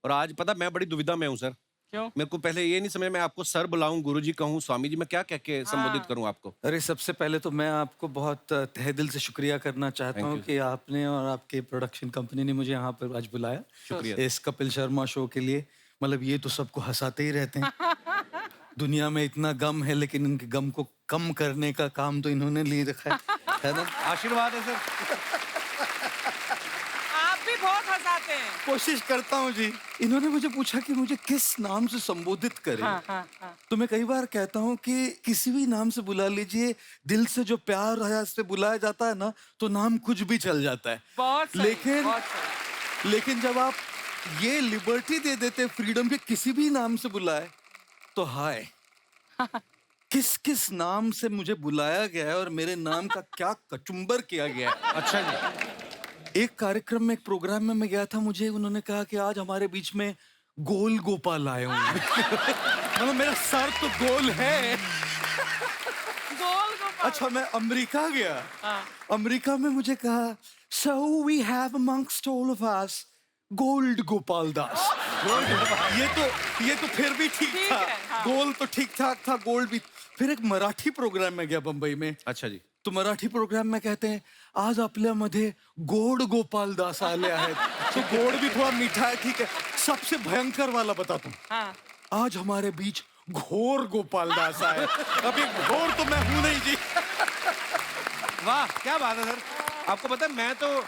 और आज पता मैं बड़ी दुविधा में हूँ सर। क्यों? मेरे को पहले ये नहीं समझ मैं आपको सर बुलाऊं, गुरुजी कहूं, स्वामी जी, मैं क्या कह के संबोधित करूं आपको? अरे सबसे पहले तो मैं आपको बहुत तहे दिल से शुक्रिया करना चाहता Thank हूँ you. कि आपने और आपके प्रोडक्शन कंपनी ने मुझे यहाँ पर आज बुलाया शुक्रिया। इस कपिल शर्मा शो के लिए। मतलब ये तो सबको हंसाते ही रहते हैं। दुनिया में इतना गम है लेकिन इनके गम को कम करने का काम तो इन्होंने ले रखा है ना? आशीर्वाद है सर। आप भी बहुत हंसाते हैं। कोशिश करता हूँ जी। इन्होंने मुझे पूछा कि मुझे किस नाम से संबोधित करें। हाँ। तो मैं कई बार कहता हूँ कि किसी भी नाम से बुला लीजिए, दिल से जो प्यार है से बुलाया जाता है ना, तो नाम कुछ भी चल जाता है। बहुत सही, लेकिन बहुत सही। लेकिन जब आप ये लिबर्टी दे देते फ्रीडम के किसी भी नाम से बुलाए, तो हाय किस किस नाम से मुझे बुलाया गया है और मेरे नाम का क्या कचुम्बर किया गया है। अच्छा जी। एक कार्यक्रम में, एक प्रोग्राम में मैं गया था, मुझे उन्होंने कहा कि आज हमारे बीच में गोल गोपाल आए होंगे। मतलब मेरा सर तो गोल है। गोल गोपाल। अच्छा मैं अमेरिका गया। हाँ। अमेरिका में मुझे कहा so we have amongst all of us Gaur Gopal Das. ये तो फिर भी ठीक ठीक था। है, हाँ। गोल तो ठीक ठाक था, गोल्ड भी। फिर एक मराठी प्रोग्राम में गया बंबई में। अच्छा जी। तो मराठी प्रोग्राम में कहते हैं आज आपल्यामध्ये गोड गोपाल दास आले आहेत। तो गोड भी थोड़ा मीठा है, ठीक है। सबसे भयंकर वाला बताता हूँ। हाँ। आज हमारे बीच घोर गोपाल दास आए। अभी घोर तो मैं हूं नहीं जी। वाह क्या बात है सर। आपको पता है मैं तो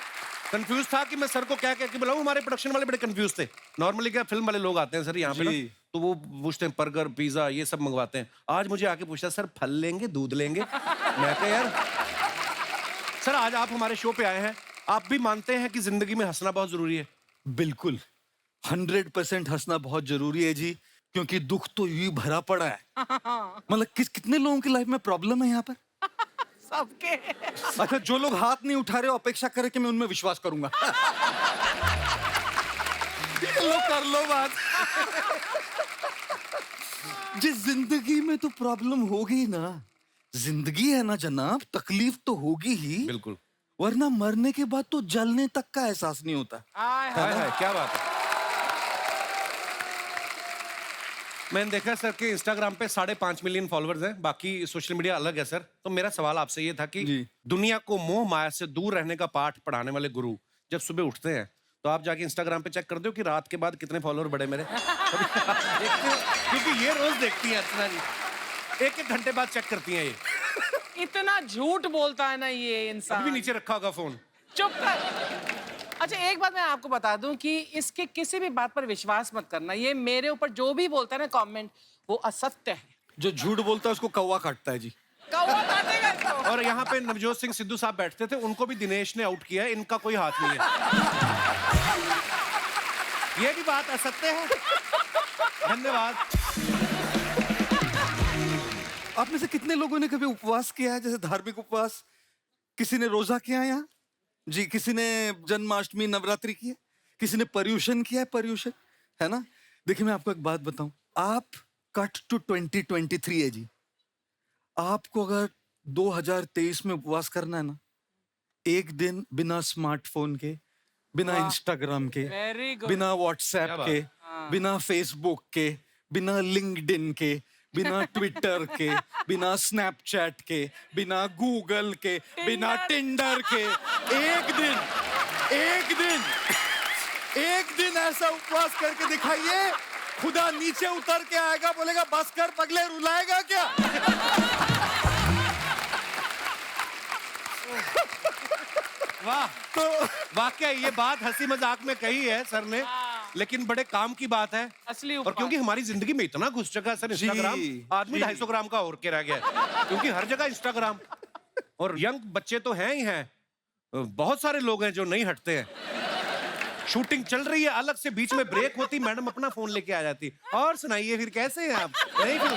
कंफ्यूज था कि मैं सर को क्या कह के बुलाऊं। हमारे प्रोडक्शन वाले बड़े कंफ्यूज थे। नॉर्मली क्या फिल्म वाले लोग आते हैं सर यहाँ पे ना, जी। तो वो पूछते हैं बर्गर पिज्जा ये सब मंगवाते हैं। आज मुझे आके पूछता है सर फल लेंगे दूध लेंगे। मैं कहा यार सर आज आप हमारे शो पे आए हैं, आप भी मानते हैं कि जिंदगी में हंसना बहुत जरूरी है? बिल्कुल 100% हंसना बहुत जरूरी है जी, क्योंकि दुख तो यूं भरा पड़ा है। मतलब कितने लोगों की लाइफ में प्रॉब्लम है यहाँ पर। सबके। अच्छा जो लोग हाथ नहीं उठा रहे हो अपेक्षा करें कि मैं उनमें विश्वास करूंगा। ये लो कर लो बात। जिस जिंदगी में तो प्रॉब्लम होगी ना, जिंदगी है ना जनाब, तकलीफ तो होगी ही। बिल्कुल। वरना मरने के बाद तो जलने तक का एहसास नहीं होता। हाय हाय हाय। हाय क्या बात है। मैंने देखा सर कि इंस्टाग्राम पे 5.5 मिलियन फॉलोअर्स हैं, बाकी सोशल मीडिया अलग है सर। तो मेरा सवाल आपसे ये था कि जी। दुनिया को मोह माया से दूर रहने का पाठ पढ़ाने वाले गुरु जब सुबह उठते हैं तो आप जाके इंस्टाग्राम पे चेक कर दो कि रात के बाद कितने फॉलोअर बढ़े मेरे। देखते हो? क्योंकि ये रोज देखती हैं अर्चना जी, एक घंटे बाद चेक करती हैं ये। इतना झूठ बोलता है ना ये अभी भी इंसान। नीचे रखा होगा फोन। चुप कर। अच्छा एक बात मैं आपको बता दूं कि इसके किसी भी बात पर विश्वास मत करना। ये मेरे ऊपर जो भी बोलता है ना कमेंट, वो असत्य है। जो झूठ बोलता है उसको कौवा काटता है जी। कौवा काटेगा इसको। और यहाँ पे नवजोत सिंह सिद्धू साहब बैठते थे, उनको भी दिनेश ने आउट किया है, इनका कोई हाथ नहीं है। ये भी बात असत्य है। धन्यवाद। आप में से कितने लोगों ने कभी उपवास किया है, जैसे धार्मिक उपवास? किसी ने रोजा किया है यहाँ जी? किसी ने जन्माष्टमी नवरात्रि की है? किसी ने पर्यूषण किया है? पर्यूषण है ना। देखिए मैं आपको एक बात बताऊं, आप कट टू 2023 है जी। आपको अगर 2023 में उपवास करना है ना, एक दिन बिना स्मार्टफोन के, बिना इंस्टाग्राम के, Very good. बिना व्हाट्सएप क्या बात? के, बिना फेसबुक के, बिना लिंक्डइन के, बिना ट्विटर के, बिना स्नैपचैट के, बिना गूगल के, बिना टिंडर के, एक दिन ऐसा उपवास करके दिखाइए, खुदा नीचे उतर के आएगा, बोलेगा बस कर पगले, रुलाएगा क्या? वाह। तो वाकई ये बात हंसी मजाक में कही है सर ने, लेकिन बड़े काम की बात है। असली और उपवास। क्योंकि हमारी जिंदगी में इतना घुस चुका है सर इंस्टाग्राम, आदमी 250 ग्राम का और के रह गया है, क्योंकि हर जगह इंस्टाग्राम। और यंग बच्चे तो हैं ही हैं, बहुत सारे लोग हैं जो नहीं हटते हैं। शूटिंग चल रही है, अलग से बीच में ब्रेक होती, मैडम अपना फोन लेके आ जाती, और सुनाइए फिर कैसे हैं आप? नहीं फिर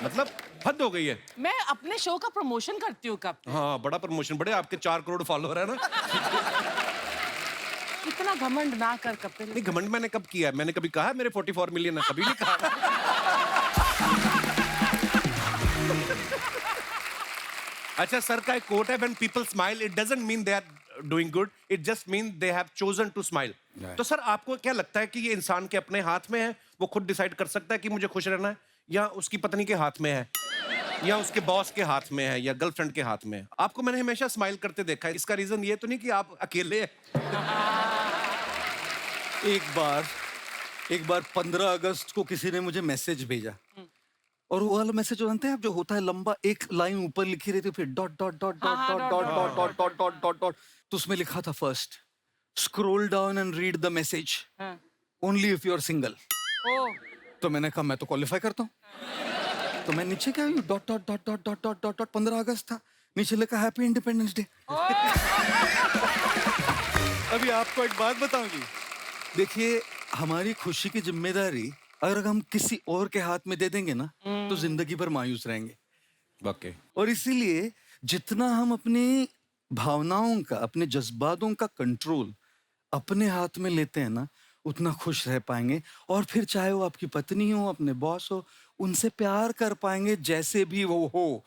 मतलब हद हो गई है। मैं अपने शो का प्रमोशन करती हूँ कब। हाँ बड़ा प्रमोशन, बड़े आपके 4 करोड़ फॉलोअर है ना। इतना घमंड ना कर कपिल। नहीं घमंड मैंने कब किया है? मैंने कभी कहा है मेरे 44 मिलियन है? कभी नहीं कहा। अच्छा सर का एक कोट है, when people smile it doesn't mean they are doing good, it just mean they have chosen to smile. तो सर आपको क्या लगता है कि ये इंसान के अपने हाथ में है, वो खुद डिसाइड कर सकता है कि मुझे खुश रहना है, या उसकी पत्नी के हाथ में है, या उसके बॉस के हाथ में है, या गर्लफ्रेंड के हाथ में है? आपको मैंने हमेशा स्माइल करते देखा है, इसका रीजन ये तो नहीं कि आप अकेले हैं? एक बार 15 अगस्त को किसी ने मुझे मैसेज भेजा, और वो वाला मैसेज जानते हैं आप, जो होता है लंबा, एक लाइन ऊपर लिखी रहती है, फिर dot dot dot dot dot dot dot dot dot dot dot dot. तो उसमें लिखा था first, scroll down and read the message, only if you are single. तो मैंने कहा मैं तो क्वालिफाई करता हूँ, तो मैं नीचे क्या, dot dot dot dot dot dot dot dot 15 अगस्त था, नीचे लिखा हैप्पी इंडिपेंडेंस डे। अभी आपको एक बात बताऊंगी, देखिए हमारी खुशी की जिम्मेदारी अगर हम किसी और के हाथ में दे देंगे ना, तो जिंदगी भर मायूस रहेंगे। ओके। और इसीलिए जितना हम अपनी भावनाओं का, अपने जज्बातों का कंट्रोल अपने हाथ में लेते हैं ना, उतना खुश रह पाएंगे। और फिर चाहे वो आपकी पत्नी हो, अपने बॉस हो, उनसे प्यार कर पाएंगे जैसे भी वो हो।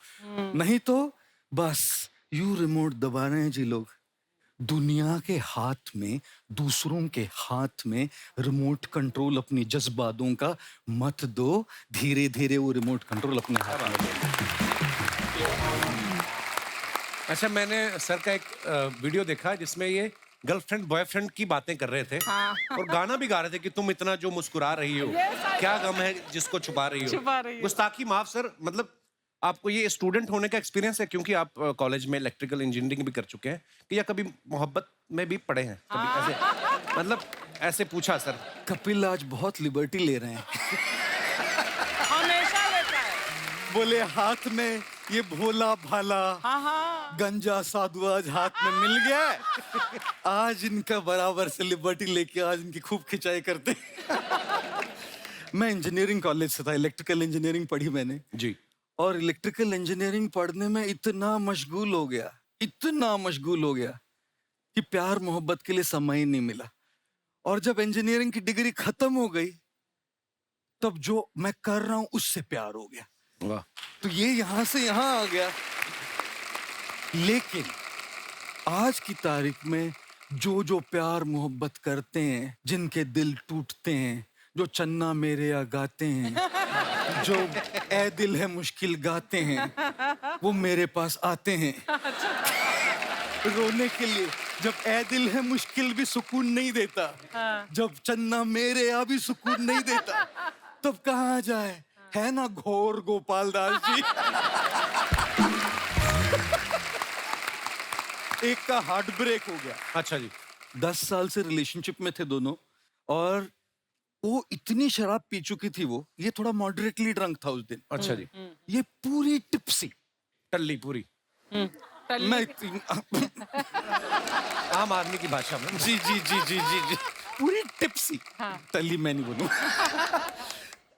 नहीं तो बस यू रिमोट दबा रहे हैं जी लोग, दुनिया के हाथ में, दूसरों के हाथ में रिमोट कंट्रोल अपनी जज्बातों का मत दो, धीरे धीरे वो रिमोट कंट्रोल अपने हाथ में ले। अच्छा, मैंने सर का एक वीडियो देखा जिसमें ये गर्लफ्रेंड बॉयफ्रेंड की बातें कर रहे थे, और गाना भी गा रहे थे कि तुम इतना जो मुस्कुरा रही हो, क्या गम है जिसको छुपा रही हो। गुस्ताखी माफ सर, मतलब आपको ये स्टूडेंट होने का एक्सपीरियंस है, क्योंकि आप कॉलेज में इलेक्ट्रिकल इंजीनियरिंग भी कर चुके हैं, कि या कभी मोहब्बत में भी पड़े हैं कभी ऐसे, मतलब ऐसे पूछा सर। कपिल आज बहुत लिबर्टी ले रहे हैं। हमेशा लेता है। बोले हाथ में ये भोला भाला गंजा साधु आज हाथ में मिल गया, आज इनका बराबर से लिबर्टी लेके आज इनकी खूब खिंचाई करते। मैं इंजीनियरिंग कॉलेज से था, इलेक्ट्रिकल इंजीनियरिंग पढ़ी मैंने जी। और इलेक्ट्रिकल इंजीनियरिंग पढ़ने में इतना मशगूल हो गया, इतना मशगूल हो गया कि प्यार मोहब्बत के लिए समय ही नहीं मिला। और जब इंजीनियरिंग की डिग्री खत्म हो गई, तब जो मैं कर रहा हूं उससे प्यार हो गया। वाह। तो ये यहां से यहां आ गया। लेकिन आज की तारीख में जो जो प्यार मोहब्बत करते हैं, जिनके दिल टूटते हैं, जो चन्ना मेरे या गाते हैं, जो ए दिल है मुश्किल गाते हैं, वो मेरे पास आते हैं रोने के लिए। जब ए दिल है मुश्किल भी सुकून नहीं देता, जब चन्ना मेरे या भी सुकून नहीं देता, तब कहाँ जाए, है ना घोर गोपाल दास जी। एक का हार्ट ब्रेक हो गया। अच्छा जी। 10 साल से रिलेशनशिप में थे दोनों, और वो इतनी शराब पी चुकी थी, वो ये थोड़ा मॉडरेटली ड्रंक था उस दिन। अच्छा जी। ये पूरी टिप्सी, टल्ली पूरी, मैं आम आदमी की भाषा में। जी जी जी जी जी जी पूरी टिप्सी, टल्ली मैं नहीं बोलूं।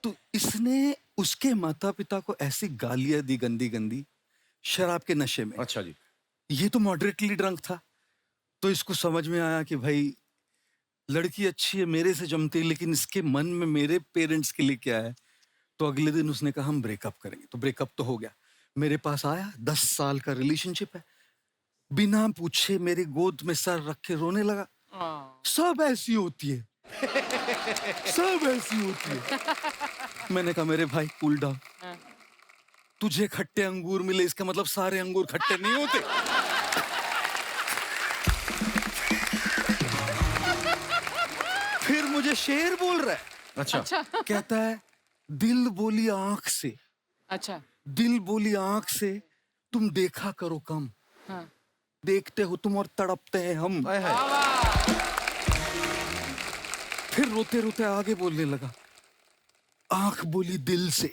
तो इसने उसके माता पिता को ऐसी गालियां दी गंदी गंदी, शराब के नशे में। अच्छा जी। ये तो मॉडरेटली ड्रंक था, तो इसको समझ में आया कि भाई लड़की अच्छी है, मेरे से जमती है, लेकिन इसके मन में मेरे पेरेंट्स के लिए क्या है। तो अगले दिन उसने कहा हम ब्रेकअप करेंगे। तो ब्रेकअप तो हो गया, मेरे पास आया, 10 साल का रिलेशनशिप है, बिना पूछे मेरी गोद में सर रख के रोने लगा। सब ऐसी होती है, सब ऐसी होती है। मैंने कहा मेरे भाई कूल डाउन, तुझे खट्टे अंगूर मिले इसका मतलब सारे अंगूर खट्टे नहीं होते। फिर मुझे शेर बोल रहा है। अच्छा। कहता है दिल बोली आंख से, अच्छा, दिल बोली आंख से तुम देखा करो कम, देखते हो तुम और तड़पते हैं हम। फिर रोते रोते आगे बोलने लगा, आंख बोली दिल से,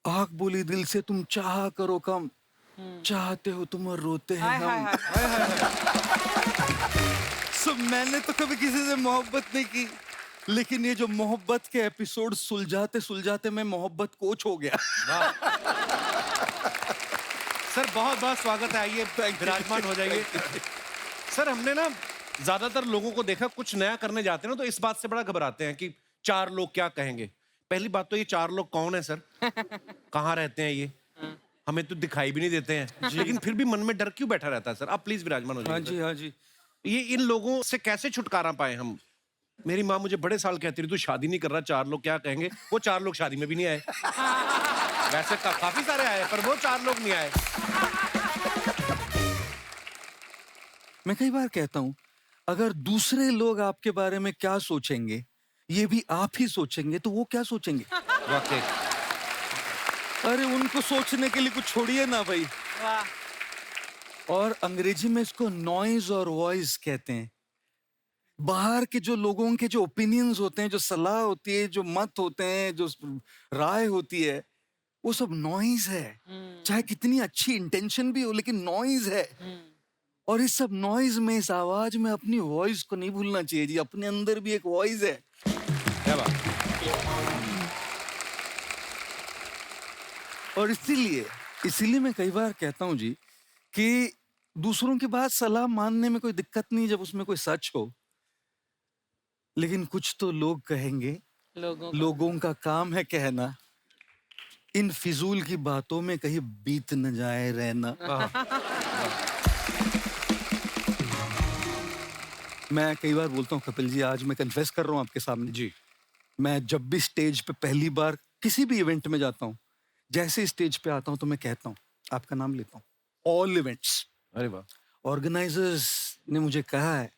आंख बोली दिल से तुम चाहा करो कम, चाहते हो तुम और रोते हैं हम। सब मैंने तो कभी किसी से मोहब्बत नहीं की, लेकिन ये जो मोहब्बत के एपिसोड सुलझाते सुलझाते मैं मोहब्बत कोच हो गया। सर बहुत बहुत स्वागत है, आइए विराजमान हो जाइए। सर हमने ना ज्यादातर लोगों को देखा, कुछ नया करने जाते हैं ना तो इस बात से बड़ा घबराते हैं कि 4 लोग क्या कहेंगे। पहली बात तो ये 4 लोग कौन है सर, कहाँ रहते हैं ये, हमें तो दिखाई भी नहीं देते हैं, लेकिन फिर भी मन में डर क्यों बैठा रहता है सर? आप प्लीज विराजमान हो हाँ जाइए जी, सर। हाँ जी। ये इन लोगों से कैसे छुटकारा पाए हम? मेरी माँ मुझे बड़े साल कहती रही, तू शादी नहीं कर रहा, 4 लोग क्या कहेंगे। वो 4 लोग शादी में भी नहीं आए। वैसे काफी सारे आए, पर वो 4 लोग नहीं आए। मैं कई बार कहता हूं, अगर दूसरे लोग आपके बारे में क्या सोचेंगे ये भी आप ही सोचेंगे तो वो क्या सोचेंगे? वाकई। अरे उनको सोचने के लिए कुछ छोड़िए ना भाई। वाह। और अंग्रेजी में इसको नॉइज और वॉइस कहते हैं। बाहर के जो लोगों के जो ओपिनियंस होते हैं, जो सलाह होती है, जो मत होते हैं, जो राय होती है, वो सब नॉइज है। चाहे कितनी अच्छी इंटेंशन भी हो, लेकिन नॉइज है। और इस सब नॉइज में, इस आवाज में अपनी वॉइस को नहीं भूलना चाहिए जी। अपने अंदर भी एक वॉइस है। क्या बात। और इसीलिए मैं कई बार कहता हूं जी कि दूसरों की बात सलाह मानने में कोई दिक्कत नहीं जब उसमें कोई सच हो, लेकिन कुछ तो लोग कहेंगे। लोगों का काम है कहना। इन फिजूल की बातों में कहीं बीत न जाए रहना। मैं कई बार बोलता हूँ कपिल जी, आज मैं कन्फेस कर रहा हूँ आपके सामने जी। मैं जब भी स्टेज पे पहली बार किसी भी इवेंट में जाता हूँ, जैसे स्टेज पे आता हूँ तो मैं कहता हूँ, आपका नाम लेता हूँ। All events. अरे वाह। ऑर्गेनाइजर्स ने मुझे कहा है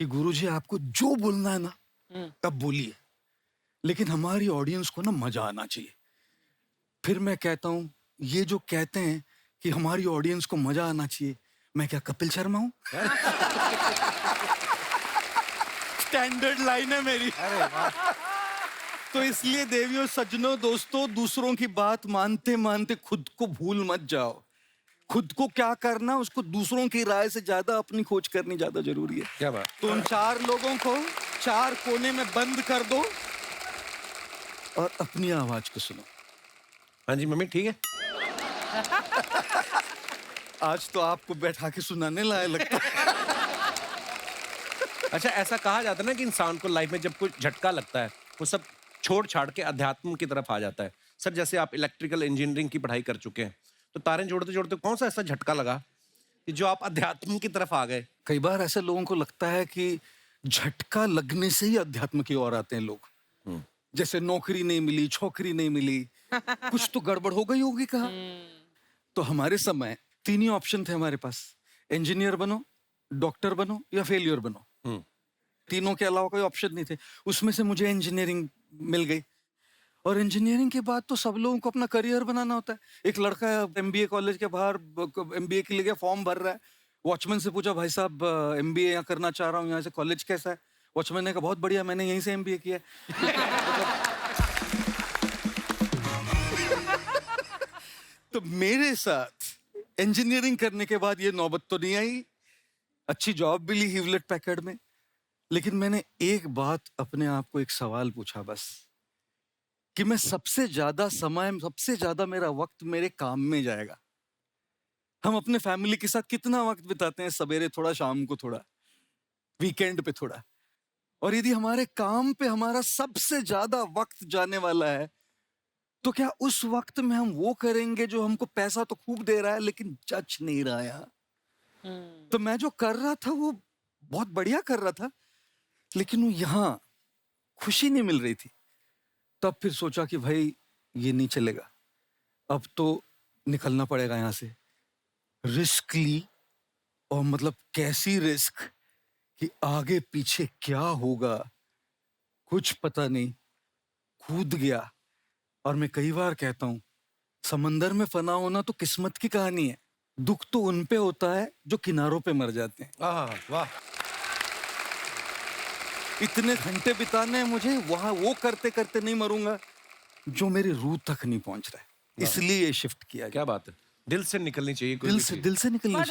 कि गुरुजी आपको जो बोलना है ना तब बोलिए, लेकिन हमारी ऑडियंस को ना मजा आना चाहिए। फिर मैं कहता हूँ, ये जो कहते हैं कि हमारी ऑडियंस को मजा आना चाहिए, मैं क्या कपिल शर्मा हूँ? स्टैंडर्ड लाइन है मेरी। तो इसलिए देवियों, सज्जनों, दोस्तों, दूसरों की बात मानते मानते खुद को भूल मत जाओ। खुद को क्या करना, उसको दूसरों की राय से ज्यादा अपनी खोज करनी ज्यादा जरूरी है। क्या बात। तो उन 4 लोगों को 4 कोने में बंद कर दो और अपनी आवाज को सुनो। हाँ जी मम्मी, ठीक है। आज तो आपको बैठा के सुनाने लायक लगता है। अच्छा, ऐसा कहा जाता है ना कि इंसान को लाइफ में जब कुछ झटका लगता है, वो सब छोड़ छाड़ के अध्यात्म की तरफ आ जाता है। सर, जैसे आप इलेक्ट्रिकल इंजीनियरिंग की पढ़ाई कर चुके हैं, तो तारे जोड़ते जोड़ते कौन सा ऐसा झटका लगा कि जो आप अध्यात्म की तरफ आ गए? कई बार ऐसे लोगों को लगता है कि झटका लगने से ही अध्यात्म की ओर आते हैं लोग। जैसे नौकरी नहीं मिली, छोकरी नहीं मिली, कुछ तो गड़बड़ हो गई होगी कहा। तो हमारे समय 3 ही ऑप्शन थे हमारे पास, इंजीनियर बनो, डॉक्टर बनो या फेलियर बनो। तीनों के अलावा कोई ऑप्शन नहीं थे। उसमें से मुझे इंजीनियरिंग मिल गई। और इंजीनियरिंग के बाद तो सब लोगों को अपना करियर बनाना होता है। एक लड़का एमबीए कॉलेज के बाहर एमबीए के लिए गया, फॉर्म भर रहा है। वॉचमैन से पूछा, भाई साहब एमबीए यहाँ करना चाह रहा हूँ, यहाँ से कॉलेज कैसा है? वॉचमैन ने कहा, बहुत बढ़िया, मैंने यहीं से एमबीए किया है। तो मेरे साथ इंजीनियरिंग करने के बाद ये नौबत तो नहीं आई। अच्छी जॉब भी ली ह्यूलेट पैकर्ड में, लेकिन मैंने एक बात अपने आप को एक सवाल पूछा बस, कि मैं सबसे ज्यादा मेरा वक्त मेरे काम में जाएगा। हम अपने फैमिली के साथ कितना वक्त बिताते हैं, सवेरे थोड़ा, शाम को थोड़ा, वीकेंड पे थोड़ा। और यदि हमारे काम पे हमारा सबसे ज्यादा वक्त जाने वाला है, तो क्या उस वक्त में हम वो करेंगे जो हमको पैसा तो खूब दे रहा है लेकिन जच नहीं रहा है? तो मैं जो कर रहा था वो बहुत बढ़िया कर रहा था, लेकिन वो यहाँ खुशी नहीं मिल रही थी। तब फिर सोचा कि भाई ये नहीं चलेगा, अब तो निकलना पड़ेगा यहाँ से। रिस्क ली, और मतलब कैसी रिस्क कि आगे पीछे क्या होगा कुछ पता नहीं। कूद गया। और मैं कई बार कहता हूं, समंदर में फना होना तो किस्मत की कहानी है। दुख तो उन पे होता है जो किनारों पे मर जाते हैं। वाह। इतने घंटे बिताने हैं मुझे वहां, वो करते करते नहीं मरूंगा जो मेरी रूह तक नहीं पहुंच रहा है। इसलिए ये शिफ्ट किया। क्या बात है। दिल से निकलनी चाहिए कोई भी चीज़। दिल से निकलनी